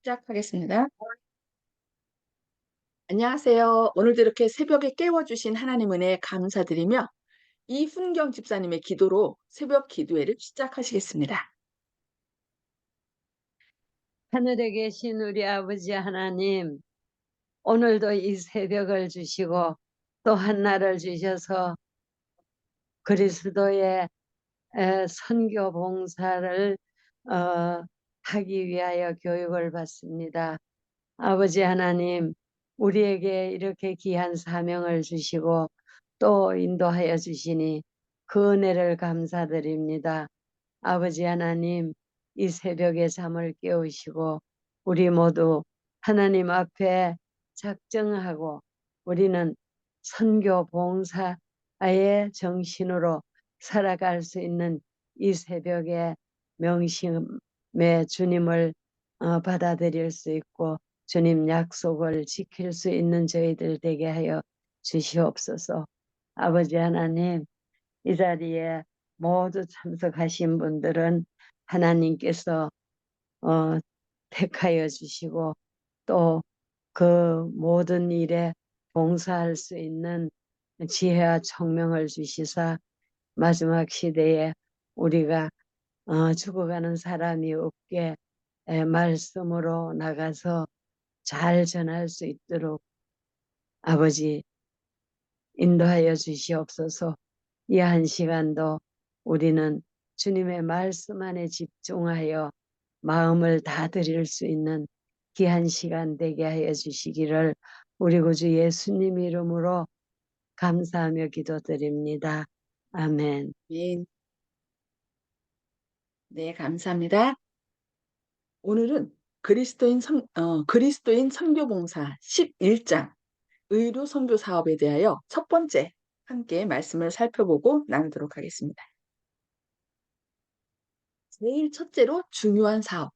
시작하겠습니다. 안녕하세요. 오늘도 이렇게 새벽에 깨워주신 하나님 은혜에 감사드리며 이훈경 집사님의 기도로 새벽 기도회를 시작하시겠습니다. 하늘에 계신 우리 아버지 하나님, 오늘도 이 새벽을 주시고 또 한날을 주셔서 그리스도의 선교 봉사를 어, 하기 위하여 교육을 받습니다. 아버지 하나님, 우리에게 이렇게 귀한 사명을 주시고 또 인도하여 주시니 그 은혜를 감사드립니다. 아버지 하나님, 이 새벽에 잠을 깨우시고 우리 모두 하나님 앞에 작정하고 우리는 선교 봉사의 정신으로 살아갈 수 있는 이 새벽에 명심의 주님을 받아들일 수 있고 주님 약속을 지킬 수 있는 저희들 되게 하여 주시옵소서. 아버지 하나님, 이 자리에 모두 참석하신 분들은 하나님께서 어, 택하여 주시고 또 그 모든 일에 봉사할 수 있는 지혜와 총명을 주시사 마지막 시대에 우리가 죽어가는 사람이 없게 말씀으로 나가서 잘 전할 수 있도록 아버지 인도하여 주시옵소서. 이 한 시간도 우리는 주님의 말씀 안에 집중하여 마음을 다 드릴 수 있는 귀한 시간 되게 하여 주시기를 우리 구주 예수님 이름으로 감사하며 기도드립니다. 아멘. 네, 네, 감사합니다. 오늘은 그리스도인 선교봉사 11장 의료 선교 사업에 대하여 첫 번째 함께 말씀을 살펴보고 나누도록 하겠습니다. 제일 첫째로 중요한 사업.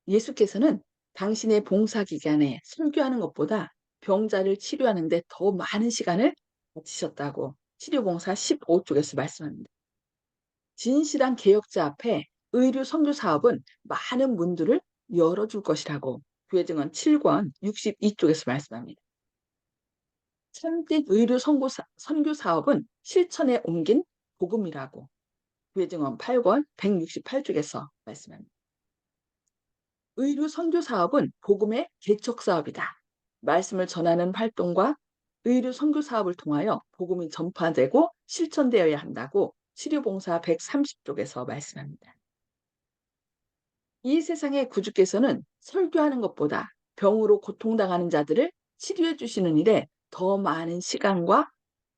예수께서는 당신의 봉사 기간에 설교하는 것보다 병자를 치료하는 데 더 많은 시간을 바치셨다고 치료봉사 15쪽에서 말씀합니다. 진실한 개혁자 앞에 의료 선교 사업은 많은 문들을 열어줄 것이라고 교회증언 7권 62쪽에서 말씀합니다. 참된 의료 선교 사업은 실천에 옮긴 복음이라고 교회증언 8권 168쪽에서 말씀합니다. 의료 선교 사업은 복음의 개척 사업이다. 말씀을 전하는 활동과 의료 선교 사업을 통하여 복음이 전파되고 실천되어야 한다고 치료봉사 130쪽에서 말씀합니다. 이 세상의 구주께서는 설교하는 것보다 병으로 고통당하는 자들을 치료해 주시는 일에 더 많은 시간과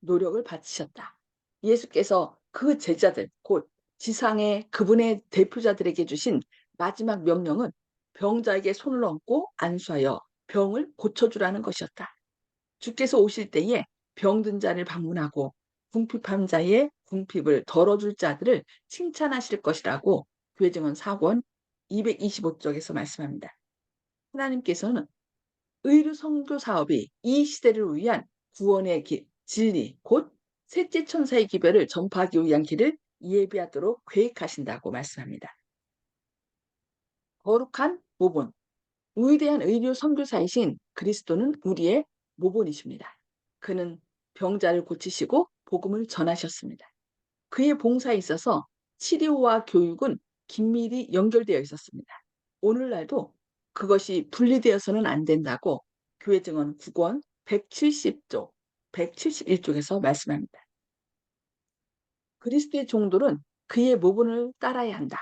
노력을 바치셨다. 예수께서 그 제자들, 곧 지상의 그분의 대표자들에게 주신 마지막 명령은 병자에게 손을 얹고 안수하여 병을 고쳐주라는 것이었다. 주께서 오실 때에 병든 자를 방문하고 궁핍한 자의 궁핍을 덜어줄 자들을 칭찬하실 것이라고 교회증언 4권 225쪽에서 말씀합니다. 하나님께서는 의료 선교 사업이 이 시대를 위한 구원의 진리, 곧 셋째 천사의 기별을 전파하기 위한 길을 예비하도록 계획하신다고 말씀합니다. 거룩한 모본, 위대한 의료 선교사이신 그리스도는 우리의 모본이십니다. 그는 병자를 고치시고 복음을 전하셨습니다. 그의 봉사에 있어서 치료와 교육은 긴밀히 연결되어 있었습니다. 오늘날도 그것이 분리되어서는 안 된다고 교회 증언 9권 170쪽, 171쪽에서 말씀합니다. 그리스도의 종들은 그의 모본을 따라야 한다.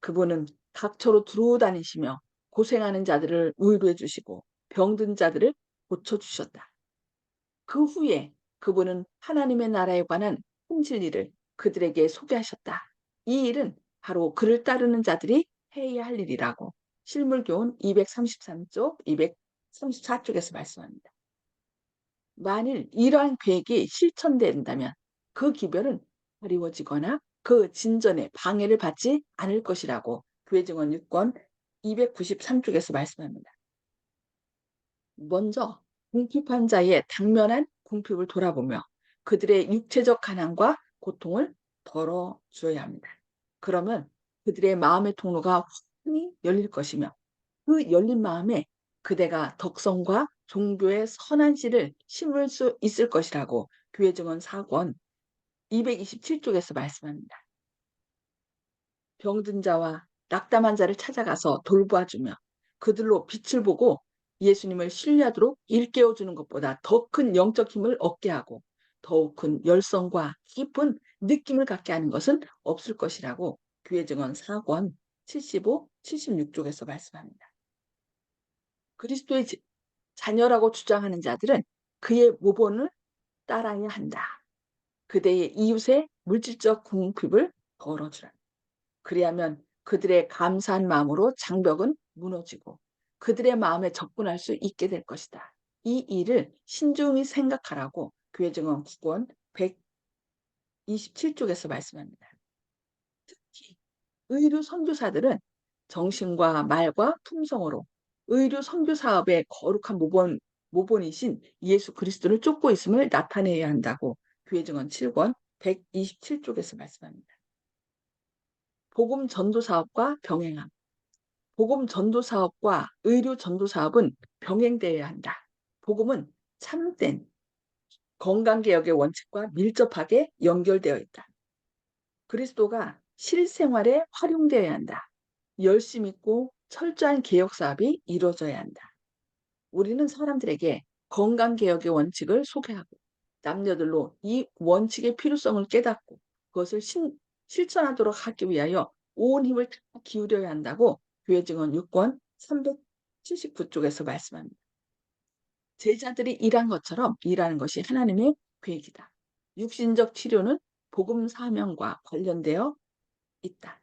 그분은 각처로 두루 다니시며 고생하는 자들을 위로해 주시고 병든 자들을 고쳐주셨다. 그 후에 그분은 하나님의 나라에 관한 큰 진리를 그들에게 소개하셨다. 이 일은 바로 그를 따르는 자들이 해야 할 일이라고 실물교훈 233쪽, 234쪽에서 말씀합니다. 만일 이러한 계획이 실천된다면 그 기별은 어려워지거나 그 진전에 방해를 받지 않을 것이라고 교회증언 6권 293쪽에서 말씀합니다. 먼저 궁핍한 자의 당면한 궁핍을 돌아보며 그들의 육체적 가난과 고통을 덜어주어야 합니다. 그러면 그들의 마음의 통로가 환히 열릴 것이며 그 열린 마음에 그대가 덕성과 종교의 선한 씨를 심을 수 있을 것이라고 교회 증언 4권 227쪽에서 말씀합니다. 병든 자와 낙담한 자를 찾아가서 돌보아주며 그들로 빛을 보고 예수님을 신뢰하도록 일깨워 주는 것보다 더 큰 영적 힘을 얻게 하고 더욱 큰 열성과 깊은 느낌을 갖게 하는 것은 없을 것이라고 교회 증언 4권 75, 76쪽에서 말씀합니다. 그리스도의 자녀라고 주장하는 자들은 그의 모본을 따라야 한다. 그대의 이웃의 물질적 궁핍을 덜어주라. 그리하면 그들의 감사한 마음으로 장벽은 무너지고 그들의 마음에 접근할 수 있게 될 것이다. 이 일을 신중히 생각하라고 교회 증언 9권 127쪽에서 말씀합니다. 특히 의류 선교사들은 정신과 말과 품성으로 의류 선교 사업의 거룩한 모본이신 예수 그리스도를 쫓고 있음을 나타내야 한다고 교회 증언 7권 127쪽에서 말씀합니다. 복음 전도 사업과 병행함. 복음 전도 사업과 의료 전도 사업은 병행되어야 한다. 복음은 참된 건강개혁의 원칙과 밀접하게 연결되어 있다. 그리스도가 실생활에 활용되어야 한다. 열심 있고 철저한 개혁 사업이 이루어져야 한다. 우리는 사람들에게 건강개혁의 원칙을 소개하고 남녀들로 이 원칙의 필요성을 깨닫고 그것을 실천하도록 하기 위하여 온 힘을 다 기울여야 한다고 교회 증언 6권 379쪽에서 말씀합니다. 제자들이 일한 것처럼 일하는 것이 하나님의 계획이다. 육신적 치료는 복음 사명과 관련되어 있다.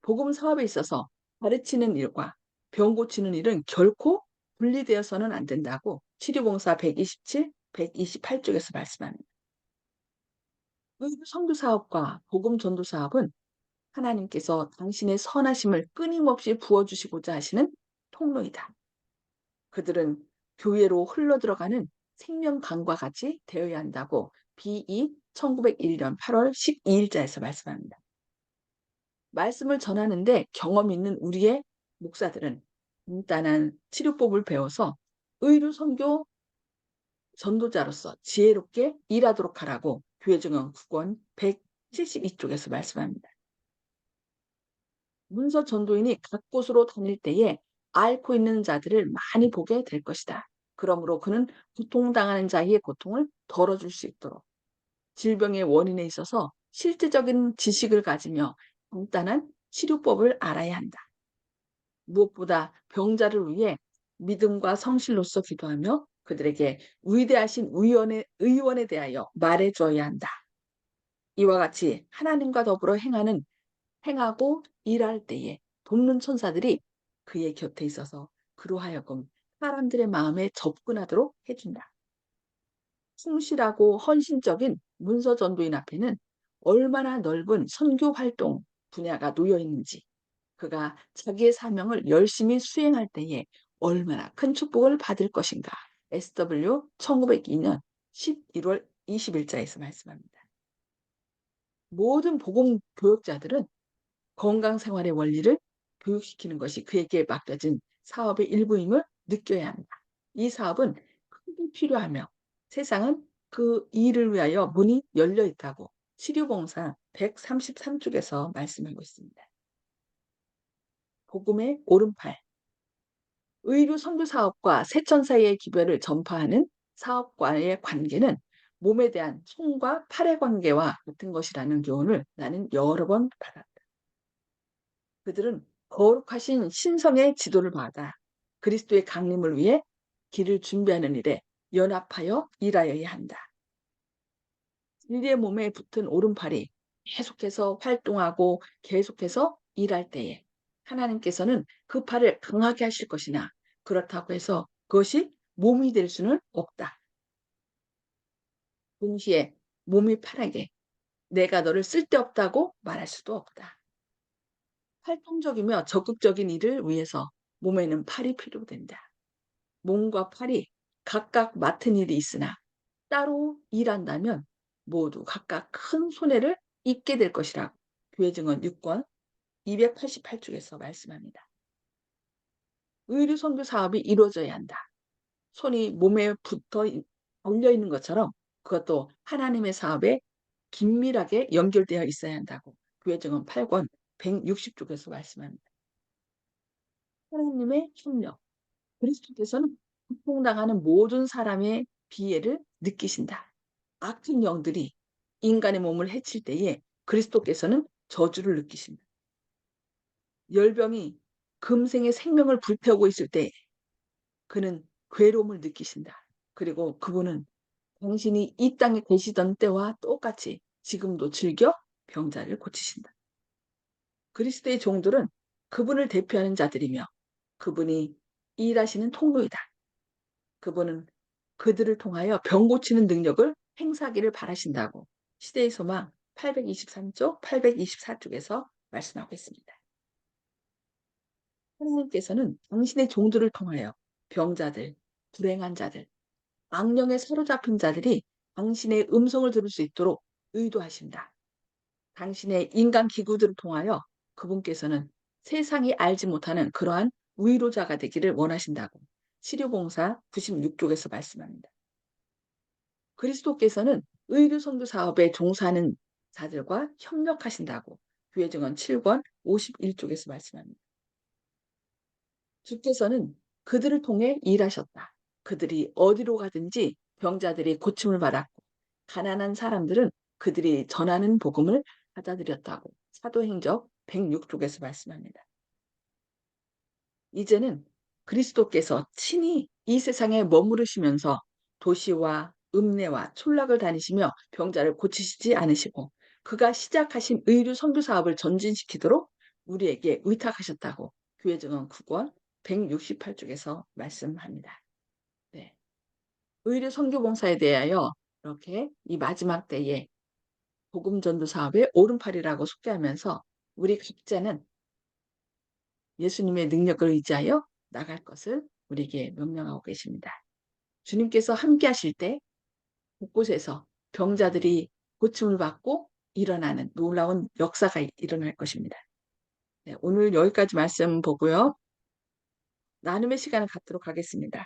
복음 사업에 있어서 가르치는 일과 병 고치는 일은 결코 분리되어서는 안 된다고 치료봉사 127, 128쪽에서 말씀합니다. 의료 선교 사업과 복음 전도 사업은 하나님께서 당신의 선하심을 끊임없이 부어주시고자 하시는 통로이다. 그들은 교회로 흘러들어가는 생명강과 같이 되어야 한다고 BE 1901년 8월 12일자에서 말씀합니다. 말씀을 전하는데 경험 있는 우리의 목사들은 간단한 치료법을 배워서 의료 선교 전도자로서 지혜롭게 일하도록 하라고 교회 증언 9권 172쪽에서 말씀합니다. 문서 전도인이 각 곳으로 다닐 때에 앓고 있는 자들을 많이 보게 될 것이다. 그러므로 그는 고통당하는 자의 고통을 덜어줄 수 있도록 질병의 원인에 있어서 실제적인 지식을 가지며 간단한 치료법을 알아야 한다. 무엇보다 병자를 위해 믿음과 성실로서 기도하며 그들에게 위대하신 의원에 대하여 말해줘야 한다. 이와 같이 하나님과 더불어 행하고 일할 때에 돕는 천사들이 그의 곁에 있어서 그로 하여금 사람들의 마음에 접근하도록 해준다. 충실하고 헌신적인 문서 전도인 앞에는 얼마나 넓은 선교 활동 분야가 놓여 있는지, 그가 자기의 사명을 열심히 수행할 때에 얼마나 큰 축복을 받을 것인가. SW 1902년 11월 20일자에서 말씀합니다. 모든 복음 교역자들은 건강 생활의 원리를 교육시키는 것이 그에게 맡겨진 사업의 일부임을 느껴야 합니다. 이 사업은 크게 필요하며 세상은 그 일을 위하여 문이 열려 있다고 치료봉사 133쪽에서 말씀하고 있습니다. 복음의 오른팔. 의료 선교 사업과 세천 사이의 기별을 전파하는 사업과의 관계는 몸에 대한 손과 팔의 관계와 같은 것이라는 교훈을 나는 여러 번 받았다. 그들은 거룩하신 신성의 지도를 받아 그리스도의 강림을 위해 길을 준비하는 일에 연합하여 일하여야 한다. 진리의 몸에 붙은 오른팔이 계속해서 활동하고 계속해서 일할 때에 하나님께서는 그 팔을 강하게 하실 것이나 그렇다고 해서 그것이 몸이 될 수는 없다. 동시에 몸이 팔에게 내가 너를 쓸데없다고 말할 수도 없다. 활동적이며 적극적인 일을 위해서 몸에는 팔이 필요된다. 몸과 팔이 각각 맡은 일이 있으나 따로 일한다면 모두 각각 큰 손해를 입게 될 것이라고 교회 증언 6권 288쪽에서 말씀합니다. 의료 선교 사업이 이루어져야 한다. 손이 몸에 올려 있는 것처럼 그것도 하나님의 사업에 긴밀하게 연결되어 있어야 한다고 교회증언 8권 160쪽에서 말씀합니다. 하나님의 협력. 그리스도께서는 고통당하는 모든 사람의 비애를 느끼신다. 악한 영들이 인간의 몸을 해칠 때에 그리스도께서는 저주를 느끼신다. 열병이 금생의 생명을 불태우고 있을 때 그는 괴로움을 느끼신다. 그리고 그분은 당신이 이 땅에 계시던 때와 똑같이 지금도 즐겨 병자를 고치신다. 그리스도의 종들은 그분을 대표하는 자들이며 그분이 일하시는 통로이다. 그분은 그들을 통하여 병 고치는 능력을 행사하기를 바라신다고 시대의 소망 823쪽, 824쪽에서 말씀하고 있습니다. 하나님께서는 당신의 종들을 통하여 병자들, 불행한 자들, 악령에 사로잡힌 자들이 당신의 음성을 들을 수 있도록 의도하신다. 당신의 인간 기구들을 통하여 그분께서는 세상이 알지 못하는 그러한 위로자가 되기를 원하신다고 치료봉사 96쪽에서 말씀합니다. 그리스도께서는 의료 선교 사업에 종사하는 자들과 협력하신다고 교회 증언 7권 51쪽에서 말씀합니다. 주께서는 그들을 통해 일하셨다. 그들이 어디로 가든지 병자들이 고침을 받았고 가난한 사람들은 그들이 전하는 복음을 받아들였다고 사도행적 106쪽에서 말씀합니다. 이제는 그리스도께서 친히 이 세상에 머무르시면서 도시와 읍내와 촌락을 다니시며 병자를 고치시지 않으시고 그가 시작하신 의료 선교 사업을 전진시키도록 우리에게 의탁하셨다고 교회 증언 9권 168쪽에서 말씀합니다. 네. 의료 선교 봉사에 대하여 이렇게 이 마지막 때에 복음 전도 사업의 오른팔이라고 속죄하면서 우리 각자는 예수님의 능력을 의지하여 나갈 것을 우리에게 명령하고 계십니다. 주님께서 함께 하실 때 곳곳에서 병자들이 고침을 받고 일어나는 놀라운 역사가 일어날 것입니다. 네, 오늘 여기까지 말씀 보고요. 나눔의 시간을 갖도록 하겠습니다.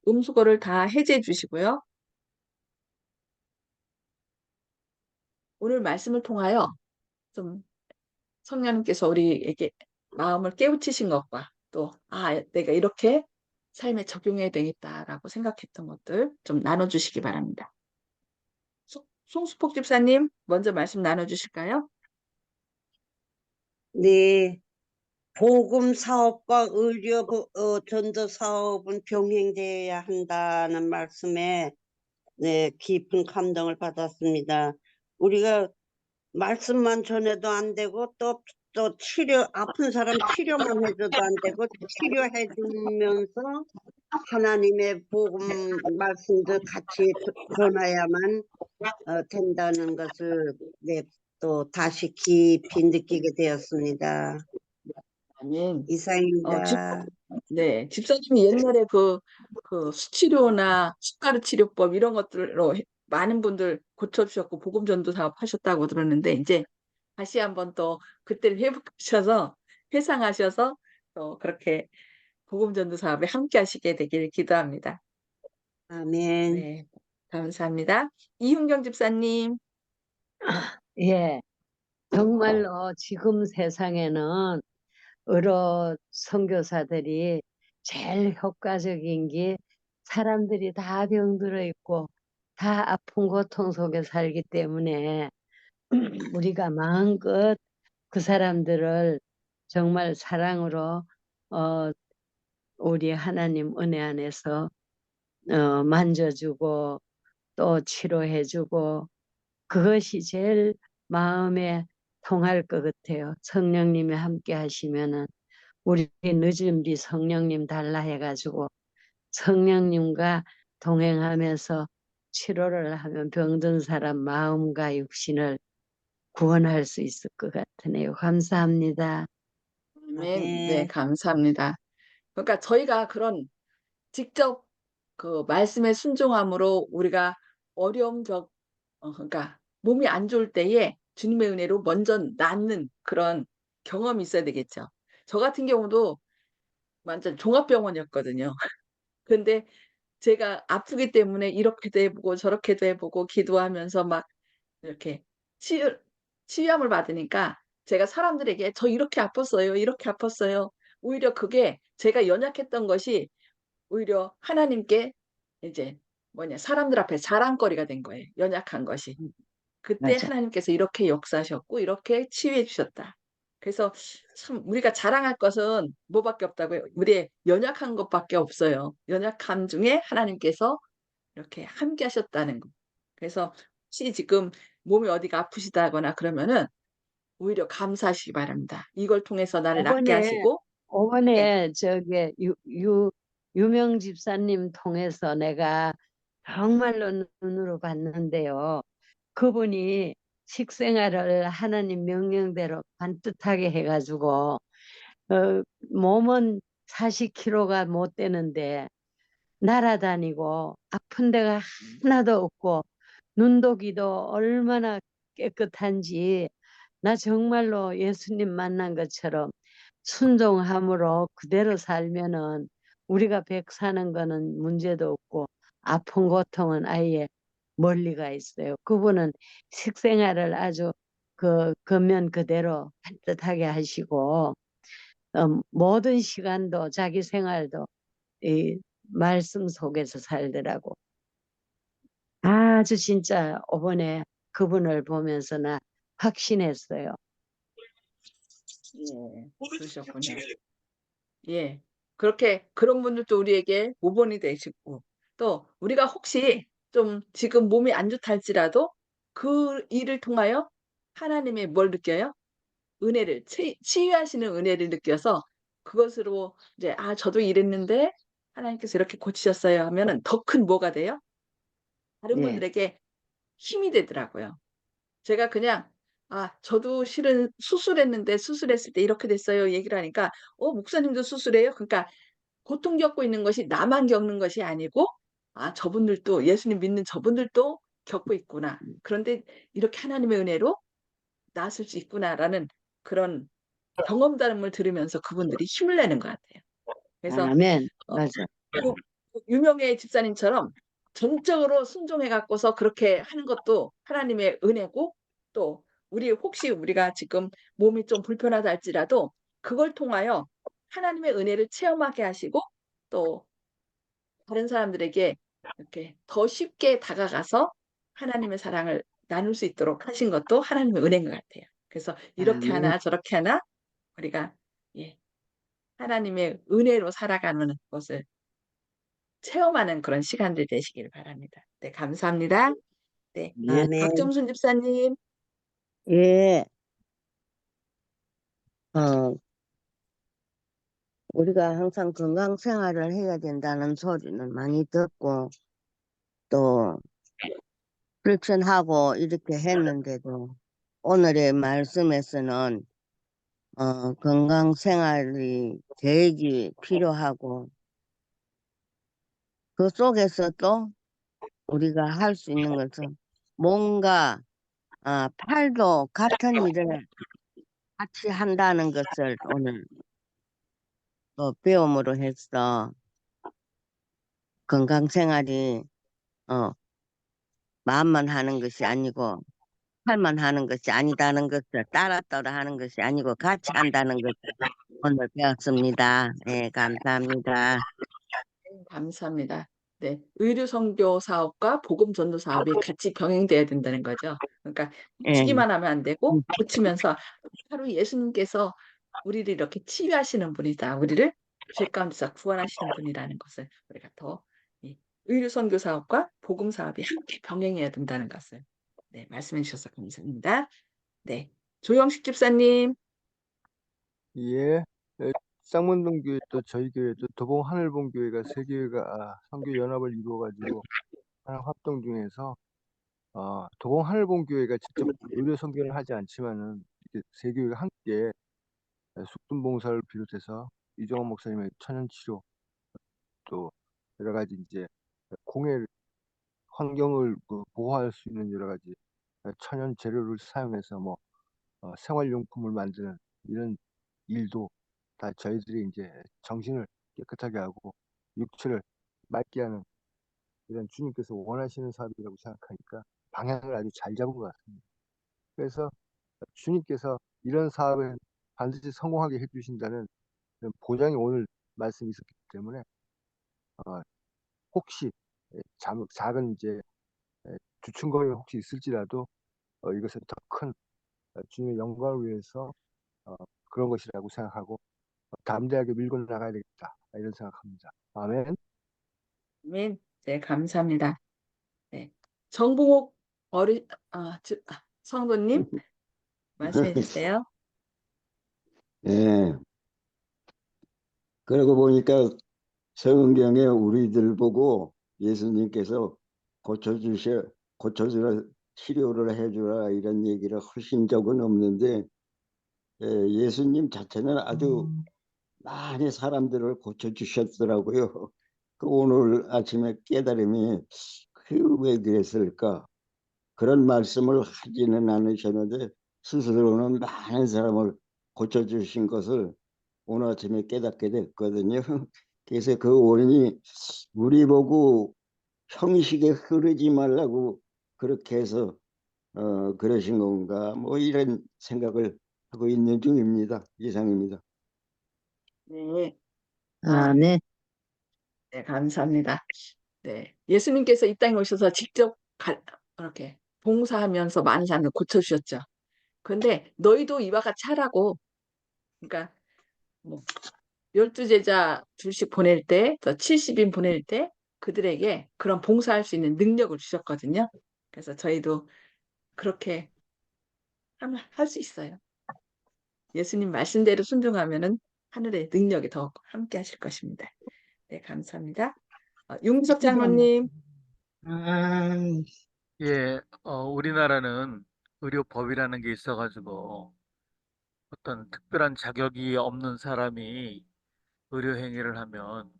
음수거를 다 해제해 주시고요. 오늘 말씀을 통하여 좀 성령님께서 우리에게 마음을 깨우치신 것과 또 내가 이렇게 삶에 적용해야 되겠다라고 생각했던 것들 좀 나눠주시기 바랍니다. 송수폭 집사님 먼저 말씀 나눠주실까요? 네, 복음 사업과 의료 전도 사업은 병행되어야 한다는 말씀에 네, 깊은 감동을 받았습니다. 우리가 말씀만 전해도 안 되고 또 아픈 사람 치료만 해줘도 안 되고 치료해 주면서 하나님의 복음 말씀도 같이 전해야만 된다는 것을 네, 또 다시 깊이 느끼게 되었습니다. 아멘. 이상입니다. 네, 집사님이 옛날에 그 수치료나 숟가루 치료법 이런 것들로 많은 분들 고쳐주셨고 복음전도 사업 하셨다고 들었는데 이제 다시 한번 또 그때를 회복하셔서 회상하셔서 또 그렇게 복음전도 사업에 함께 하시게 되기를 기도합니다. 아멘. 네, 감사합니다. 이훈경 집사님. 예, 정말로 지금 세상에는 여러 선교사들이 제일 효과적인 게 사람들이 다 병들어 있고 다 아픈 고통 속에 살기 때문에 우리가 마음껏 그 사람들을 정말 사랑으로 어, 우리 하나님 은혜 안에서 만져주고 또 치료해주고 그것이 제일 마음에 통할 것 같아요. 성령님이 함께 하시면은 우리 늦은 비 성령님 달라 해가지고 성령님과 동행하면서 치료를 하면 병든 사람 마음과 육신을 구원할 수 있을 것 같으네요. 감사합니다. 아멘. 네, 아멘. 감사합니다. 그러니까 저희가 그런 직접 그 말씀에 순종함으로 우리가 그러니까 몸이 안 좋을 때에 주님의 은혜로 먼저 낫는 그런 경험이 있어야 되겠죠. 저 같은 경우도 완전 종합병원이었거든요. 근데 제가 아프기 때문에 이렇게도 해 보고 저렇게도 해 보고 기도하면서 막 이렇게 치유 치유함을 받으니까 제가 사람들에게 "저 이렇게 아팠어요. 이렇게 아팠어요." 오히려 그게 제가 연약했던 것이 오히려 하나님께 이제 사람들 앞에 자랑거리가 된 거예요, 연약한 것이. 음, 그때 맞아. 하나님께서 이렇게 역사하셨고 이렇게 치유해 주셨다. 그래서 참 우리가 자랑할 것은 뭐밖에 없다고요. 우리의 연약한 것밖에 없어요. 연약함 중에 하나님께서 이렇게 함께 하셨다는 거. 그래서 혹시 지금 몸이 어디가 아프시다거나 그러면은 오히려 감사하시기 바랍니다. 이걸 통해서 나를 낫게 이번에 하시고 네. 이번에 저기 유명 집사님 통해서 내가 정말로 눈으로 봤는데요. 그분이 식생활을 하나님 명령대로 반듯하게 해가지고 몸은 40kg가 못 되는데 날아다니고 아픈 데가 하나도 없고 눈도기도 얼마나 깨끗한지 나 정말로 예수님 만난 것처럼 순종함으로 그대로 살면은 우리가 백 사는 거는 문제도 없고 아픈 고통은 아예 멀리가 있어요. 그분은 식생활을 아주 그 겉면 그대로 반듯하게 하시고 모든 시간도 자기 생활도 이 말씀 속에서 살더라고. 아주 진짜 이번에 그분을 보면서 나 확신했어요. 예. 그러셨군요. 예. 그렇게 그런 분들도 우리에게 모본이 되시고 또 우리가 혹시 좀 지금 몸이 안 좋다 할지라도 그 일을 통하여 하나님의 뭘 느껴요? 은혜를 치유하시는 은혜를 느껴서 그것으로 이제 '아 저도 이랬는데 하나님께서 이렇게 고치셨어요.' 하면은 더 큰 뭐가 돼요? 다른 예. 분들에게 힘이 되더라고요. 제가 그냥 "아 저도 실은 수술했는데 수술했을 때 이렇게 됐어요." 얘기를 하니까 "어 목사님도 수술해요?" 그러니까 고통 겪고 있는 것이 나만 겪는 것이 아니고 '아 저분들도 예수님 믿는 저분들도 겪고 있구나. 그런데 이렇게 하나님의 은혜로 나았을 수 있구나.'라는 그런 경험담을 들으면서 그분들이 힘을 내는 것 같아요. 그래서 아멘. 어 맞아. 그 유명의 집사님처럼 전적으로 순종해 갖고서 그렇게 하는 것도 하나님의 은혜고 또 혹시 우리가 지금 몸이 좀 불편하다 할지라도 그걸 통하여 하나님의 은혜를 체험하게 하시고 또 다른 사람들에게 이렇게 더 쉽게 다가가서 하나님의 사랑을 나눌 수 있도록 하신 것도 하나님의 은혜인 것 같아요. 그래서 이렇게 아멘. 하나 저렇게 하나 우리가 예 하나님의 은혜로 살아가는 것을 체험하는 그런 시간들 되시기를 바랍니다. 네 감사합니다. 네. 예. 아멘. 박정순 집사님. 예. 어, 우리가 항상 건강 생활을 해야 된다는 소리는 많이 듣고 또 실천하고 이렇게 했는데도 오늘의 말씀에서는 건강 생활이 계획이 필요하고 그 속에서 또 우리가 할 수 있는 것은 뭔가 팔도 같은 일을 같이 한다는 것을 오늘 또 배움으로 해서 건강 생활이 어, 마음만 하는 것이 아니고 팔만 하는 것이 아니다는 것을 따라 하는 것이 아니고 같이 한다는 것을 오늘 배웠습니다. 예, 감사합니다. 감사합니다. 네. 의료 선교 사업과 복음 전도 사업이 같이 병행돼야 된다는 거죠. 그러니까 예, 고치기만 하면 안 되고 음, 고치면서 바로 예수님께서 우리를 이렇게 치유하시는 분이다. 우리를 죄 가운데서 구원하시는 분이라는 것을 우리가 더 이 의료 선교 사업과 복음 사업이 함께 병행해야 된다는 것을 네 말씀해 주셔서 감사합니다. 네. 조영식 집사님. 예. 쌍문동 교회 또 저희 교회도 도봉 하늘본 교회가 세 교회가 선교 연합을 이루어 가지고 하는 활동 중에서 도봉 하늘본 교회가 직접 의료 선교를 하지 않지만은 이렇게 세 교회가 함께 숙금 봉사를 비롯해서 이정원 목사님의 천연 치료 또 여러 가지 이제 공해 환경을 보호할 수 있는 여러 가지 천연 재료를 사용해서 뭐 생활용품을 만드는 이런 일도 다 저희들이 이제 정신을 깨끗하게 하고 육체를 맑게 하는 이런 주님께서 원하시는 사업이라고 생각하니까 방향을 아주 잘 잡은 것 같습니다. 그래서 주님께서 이런 사업을 반드시 성공하게 해 주신다는 그런 보장이 오늘 말씀이 있었기 때문에 어 혹시 작은 이제 주춤거림이 혹시 있을지라도 이것을 더 큰 주님의 영광을 위해서 어 그런 것이라고 생각하고 '담대하게 밀고 나가야 되겠다.' 이런 생각합니다. 아멘. 아멘. 네, 감사합니다. 네. 정봉옥 성도님 말씀해 주세요. 예. 그러고 보니까 성경에 우리들 보고 예수님께서 고쳐주라, 치료를 해주라 이런 얘기를 하신 적은 없는데 예수님 자체는 아주 많이 사람들을 고쳐주셨더라고요. 그 오늘 아침에 깨달음이 왜 그랬을까? 그런 말씀을 하지는 않으셨는데 스스로는 많은 사람을 고쳐주신 것을 오늘 아침에 깨닫게 됐거든요. 그래서 그 원인이 우리 보고 형식에 흐르지 말라고 그렇게 해서 그러신 건가 뭐 이런 생각을 하고 있는 중입니다. 이상입니다. 네. 아멘. 네, 감사합니다. 네. 예수님께서 이 땅에 오셔서 직접 이렇게 봉사하면서 많은 사람을 고쳐주셨죠. 그런데 너희도 이와 같이 하라고, 그러니까 뭐 12제자 둘씩 보낼 때, 또 70인 보낼 때 그들에게 그런 봉사할 수 있는 능력을 주셨거든요. 그래서 저희도 그렇게 하면 할 수 있어요. 예수님 말씀대로 순종하면은 하늘의 능력이 더 함께 하실 것입니다. 네, 감사합니다. 윤석 장로님. 예, 우리나라는 의료법이라는 게 있어가지고 어떤 특별한 자격이 없는 사람이 의료 행위를 하면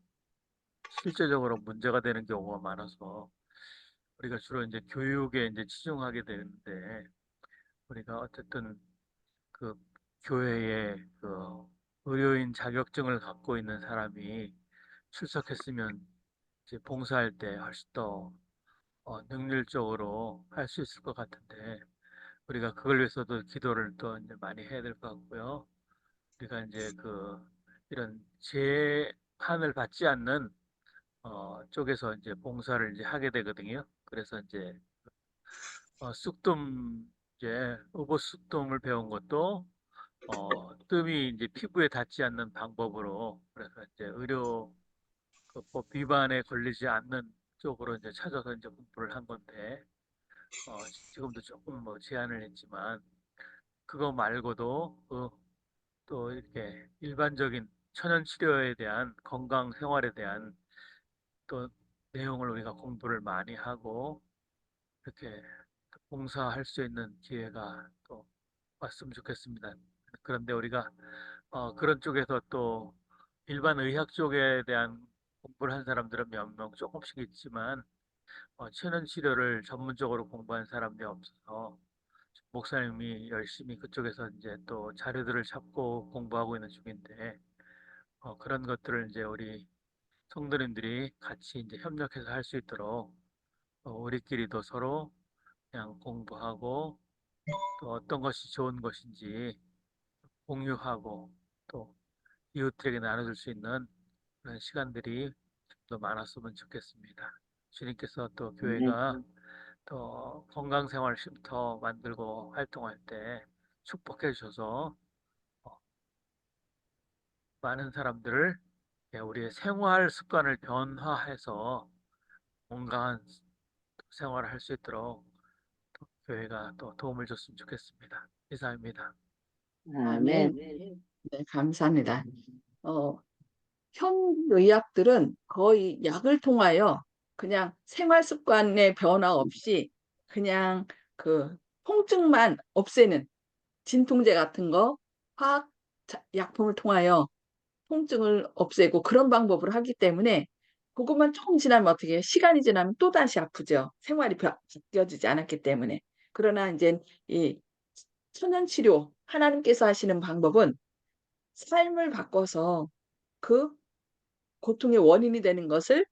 실제적으로 문제가 되는 경우가 많아서 우리가 주로 이제 교육에 이제 치중하게 되는데 우리가 어쨌든 그 교회에 그 의료인 자격증을 갖고 있는 사람이 출석했으면 이제 봉사할 때 훨씬 더 능률적으로 할 수 있을 것 같은데 우리가 그걸 위해서도 기도를 또 이제 많이 해야 될 것 같고요. 우리가 이제 그 이런 제한을 받지 않는 쪽에서 이제 봉사를 이제 하게 되거든요. 그래서 이제 쑥뜸 이제 의보 쑥뜸을 배운 것도 뜸이 이제 피부에 닿지 않는 방법으로 그래서 이제 의료 그법 위반에 걸리지 않는 쪽으로 이제 찾아서 이제 공부를 한 건데 지금도 조금 뭐 제한을 했지만 그거 말고도 또 이렇게 일반적인 천연 치료에 대한 건강 생활에 대한 또 내용을 우리가 공부를 많이 하고 이렇게 봉사할 수 있는 기회가 또 왔으면 좋겠습니다. 그런데 우리가 그런 쪽에서 또 일반 의학 쪽에 대한 공부를 한 사람들은 몇 명 조금씩 있지만 천연 치료를 전문적으로 공부한 사람들이 없어서 목사님이 열심히 그쪽에서 이제 또 자료들을 찾고 공부하고 있는 중인데 그런 것들을 이제 우리 성도님들이 같이 이제 협력해서 할 수 있도록 우리끼리도 서로 그냥 공부하고 또 어떤 것이 좋은 것인지 공유하고 또 이웃에게 나눠줄 수 있는 그런 시간들이 좀 더 많았으면 좋겠습니다. 주님께서 또 교회가 더 건강 생활 쉼터 만들고 활동할 때 축복해 주셔서 어, 많은 사람들을 우리의 생활 습관을 변화해서 건강한 생활을 할 수 있도록 또 교회가 또 도움을 줬으면 좋겠습니다. 이상입니다. 아멘. 아멘. 네, 감사합니다. 현의학들은 거의 약을 통하여 그냥 생활 습관의 변화 없이 그냥 그 통증만 없애는 진통제 같은 거 화학 약품을 통하여 통증을 없애고 그런 방법으로 하기 때문에 그것만 조금 지나면 어떻게 해요? 시간이 지나면 또다시 아프죠. 생활이 바뀌어지지 않았기 때문에. 그러나 이제 이 천연치료 하나님께서 하시는 방법은 삶을 바꿔서 그 고통의 원인이 되는 것을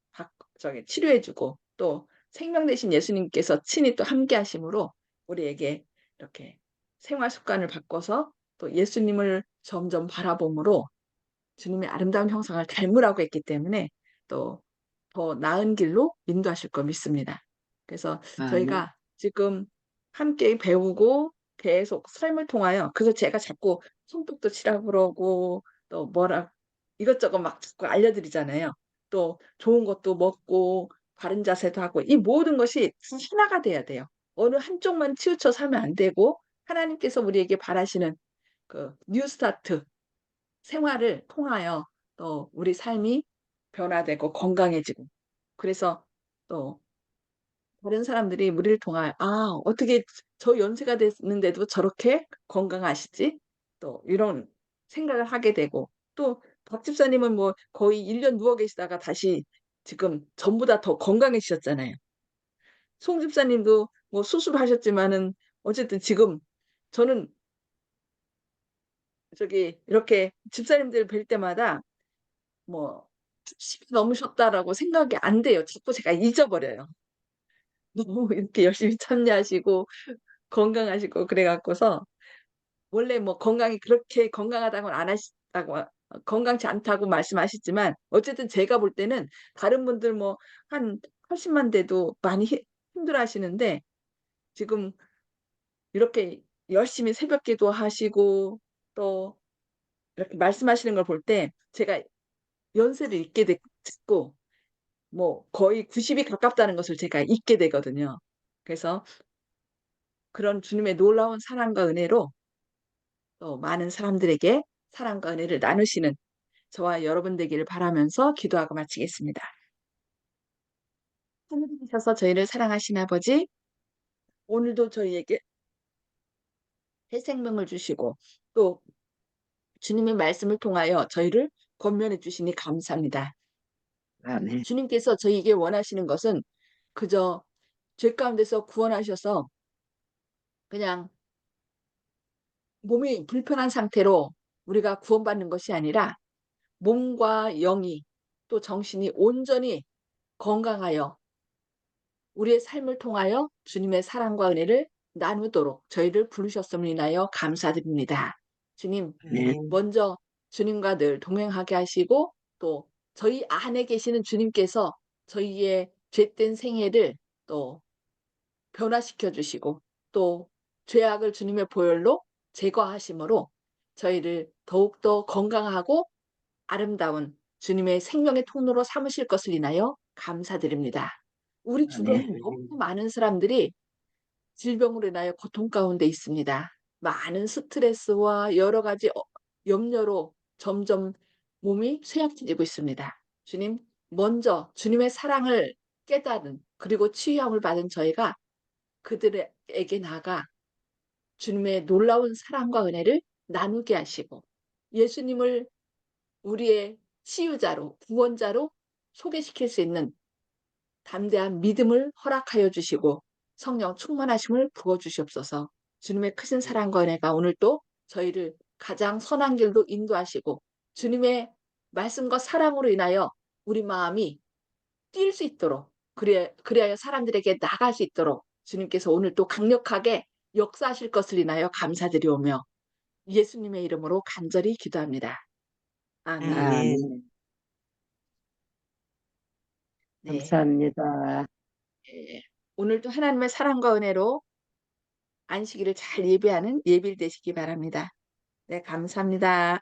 치료해주고 또 생명 되신 예수님께서 친히 또 함께 하심으로 우리에게 이렇게 생활 습관을 바꿔서 또 예수님을 점점 바라봄으로 주님의 아름다운 형상을 닮으라고 했기 때문에 또 더 나은 길로 인도하실 거 믿습니다. 그래서 저희가 지금 함께 배우고 계속 삶을 통하여 그래서 제가 자꾸 손뼉도 치라고 그러고 또 뭐라 이것저것 막 자꾸 알려드리잖아요. 또 좋은 것도 먹고 바른 자세도 하고 이 모든 것이 다 하나가 돼야 돼요. 어느 한쪽만 치우쳐서 하면 안 되고 하나님께서 우리에게 바라시는 그 뉴스타트 생활을 통하여 또 우리 삶이 변화되고 건강해지고 그래서 또 다른 사람들이 우리를 통하여 '아 어떻게 저 연세가 됐는데도 저렇게 건강하시지?' 또 이런 생각을 하게 되고 또 박 집사님은 뭐 거의 1년 누워 계시다가 다시 지금 전보다 더 건강해지셨잖아요. 송 집사님도 뭐 수술하셨지만은 어쨌든 지금 저는 이렇게 집사님들 뵐 때마다 뭐 70이 넘으셨다라고 생각이 안 돼요. 자꾸 제가 잊어버려요. 너무 이렇게 열심히 참여하시고 건강하시고 그래 갖고서 원래 뭐 건강이 그렇게 건강하다고는 안 하시다고 건강치 않다고 말씀하시지만 어쨌든 제가 볼 때는 다른 분들 뭐 한 80만 돼도 많이 힘들어하시는데 지금 이렇게 열심히 새벽 기도하시고 또 이렇게 말씀하시는 걸 볼 때 제가 연세를 잊게 됐고 뭐 거의 90이 가깝다는 것을 제가 잊게 되거든요. 그래서 그런 주님의 놀라운 사랑과 은혜로 또 많은 사람들에게 사랑과 은혜를 나누시는 저와 여러분 되기를 바라면서 기도하고 마치겠습니다. 하늘에 계셔서 저희를 사랑하신 아버지, 오늘도 저희에게 새 생명을 주시고 또 주님의 말씀을 통하여 저희를 권면해 주시니 감사합니다. 아멘. 주님께서 저희에게 원하시는 것은 그저 죄 가운데서 구원하셔서 그냥 몸이 불편한 상태로 우리가 구원받는 것이 아니라 몸과 영이 또 정신이 온전히 건강하여 우리의 삶을 통하여 주님의 사랑과 은혜를 나누도록 저희를 부르셨음을 인하여 감사드립니다. 주님, 아멘. 먼저 주님과 늘 동행하게 하시고 또 저희 안에 계시는 주님께서 저희의 죄된 생애를 또 변화시켜 주시고 또 죄악을 주님의 보혈로 제거하심으로 저희를 더욱더 건강하고 아름다운 주님의 생명의 통로로 삼으실 것을 인하여 감사드립니다. 우리 주변에 아멘. 너무 많은 사람들이 질병으로 인하여 고통 가운데 있습니다. 많은 스트레스와 여러 가지 염려로 점점 몸이 쇠약해지고 있습니다. 주님, 먼저 주님의 사랑을 깨달은 그리고 치유함을 받은 저희가 그들에게 나아가 주님의 놀라운 사랑과 은혜를 나누게 하시고 예수님을 우리의 치유자로 구원자로 소개시킬 수 있는 담대한 믿음을 허락하여 주시고 성령 충만하심을 부어 주시옵소서. 주님의 크신 사랑과 은혜가 오늘 또 저희를 가장 선한 길로 인도하시고 주님의 말씀과 사랑으로 인하여 우리 마음이 뛸 수 있도록 그리하여 사람들에게 나갈 수 있도록 주님께서 오늘 또 강력하게 역사하실 것을 인하여 감사드리오며 예수님의 이름으로 간절히 기도합니다. 아멘. 아멘. 네. 감사합니다. 예. 오늘도 하나님의 사랑과 은혜로 안식일을 잘 예배하는 예bil 되시기 바랍니다. 네, 감사합니다.